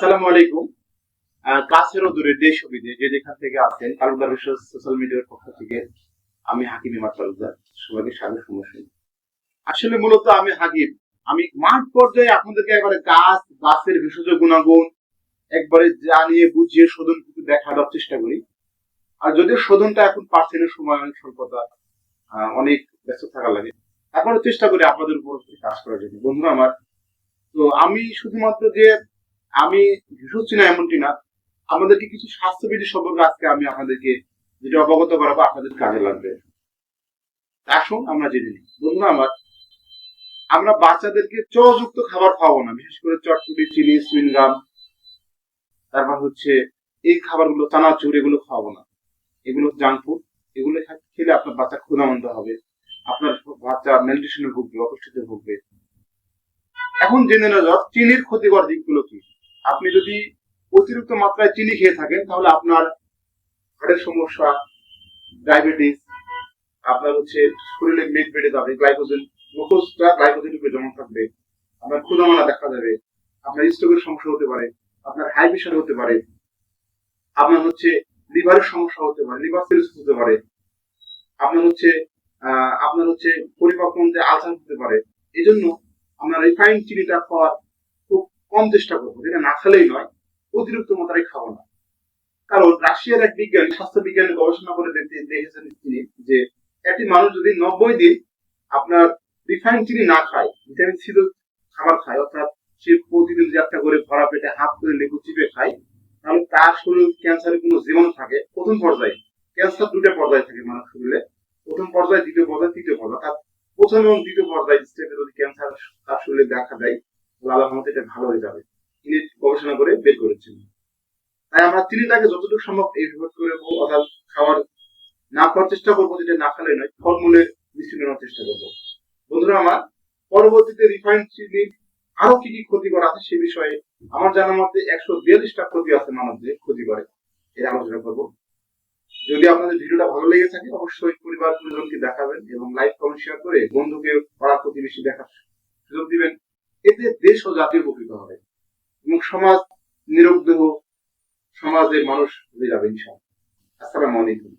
আসসালামু আলাইকুম। কাছের ও দূরের দেশ ও বিদেশ যে যেখান থেকে আছেন, তালুকদার বিশ্ব সোশ্যাল মিডিয়ার পক্ষ থেকে আমি হাকিম ইমাদ তালুকদার সবাইকে স্বাগত জানাচ্ছি। আসলে মূলত আমি হাকিম, আমি মাঠ পর্যায়ে আপনাদেরকে একবারে গাছের ভেষজ গুণাগুণ একবারে জানিয়ে বুঝিয়ে শোধন কিন্তু দেখানোর চেষ্টা করি। আর যদিও শোধনটা এখন পার্সেন্টের সময় অনেক স্বল্পতা, অনেক ব্যস্ত থাকা লাগে, তারপরে চেষ্টা করি আপনাদের উপর কাজ করার জন্য। বন্ধুরা আমার, তো আমি শুধুমাত্র যে আমি ভেষজ চিনা এমনটি না, আমাদেরকে কিছু স্বাস্থ্যবিধি সম্পর্কে আজকে আমি আপনাদেরকে যেটা অবগত করাবো আপনাদের কাজে লাগবে। আসুন আমরা জেনে নিই। বন্ধুরা আমার, আমরা বাচ্চাদেরকে চযুক্ত খাবার খাওয়াবো না, বিশেষ করে চটপটি, চিনি, সুইনগাম, তারপর হচ্ছে এই খাবারগুলো, চানাচুর, এগুলো খাওয়াবো না। এগুলো জাঙ্ক ফুড। এগুলো খেলে আপনার বাচ্চা ক্ষুধামন্ত হবে, আপনার বাচ্চা ম্যালনিউট্রিশনে ভুগবে, অপুষ্টিতে ভুগবে। এখন জেনে নেওয়া যাক চিনির ক্ষতিকর দিকগুলো কি। আপনি যদি অতিরিক্ত মাত্রায় চিনি খেয়ে থাকেন তাহলে আপনার হার্টের সমস্যা, ডায়াবেটিস, আপনার হচ্ছে শরীরে মেদ বেড়ে যাবে, গ্লুকোজটা গ্লাইকোজেন রূপে জমা থাকবে, আপনার ক্ষুধামানা দেখা যাবে, আপনার স্ট্রোকের সমস্যা হতে পারে, আপনার হাই প্রেশার হতে পারে, আপনার হচ্ছে লিভারের সমস্যা হতে পারে, লিভার সিরোসিস হতে পারে, আপনার হচ্ছে পরিপাক তন্ত্রে আলসার হতে পারে। এই জন্য আমরা রিফাইন্ড চিনিটা খাওয়ার খুব কম চেষ্টা করবো, যেটা না খেলেই নয়, অতিরিক্ত মাত্রায় খাবো না। কারণ রাশিয়ার এক বিজ্ঞানী, স্বাস্থ্য বিজ্ঞানী গবেষণা করে দেখেছেন তিনি যে একটি মানুষ যদি 90 দিন আপনার রিফাইন্ড চিনি না খায়, ভিটামিন সি খাবার খায়, অর্থাৎ সে প্রতিদিন যে একটা করে ভরা পেটে হাফ করে লেবু চিপে খায়, তাহলে তার শরীরে ক্যান্সারের কোনো জীবাণু থাকে প্রথম পর্যায়ে। ক্যান্সার দুটো পর্যায়ে থাকে মানুষ শরীরে, প্রথম পর্যায়ে, দ্বিতীয় পর্যায়ে, তৃতীয় পর্যায়ে। অর্থাৎ প্রথম এবং দ্বিতীয় পর্যায়ে স্টেপে যদি ক্যান্সার তার শরীরে দেখা দেয় তাহলে আল্লাহর রহমতে এটা ভালো হয়ে যাবে। তিনি গবেষণা করে বের করেছেন। তাই আমরা চিনিটাকে যতটুকু সম্ভব এভয়েড করবো, অর্থাৎ খাওয়ার না খাওয়ার চেষ্টা করবো, যেটা না খেলে নয়, ফলমূলের মিষ্টি নেওয়ার চেষ্টা করবো। বন্ধুরা আমার, পরবর্তীতে রিফাইন্ড চিনির আরো কি কি ক্ষতিকর আছে সে বিষয়ে আমার জানার মধ্যে 142টা ক্ষতি আছে মানবদের ক্ষতি করে, এটা আলোচনা করবো। যদি আপনাদের ভিডিওটা ভালো লেগে থাকে অবশ্যই পরিবার পরিজনকে দেখাবেন এবং লাইক কমেন্ট শেয়ার করে বন্ধুকে পাড়া প্রতিবেশী দেখার সুযোগ দিবেন। এতে দেশ ও জাতি উপকৃত হবে এবং সমাজ নিরুদ্যোগ সমাজে মানুষ হয়ে যাবে ইনশাআল্লাহ। আসসালামু আলাইকুম।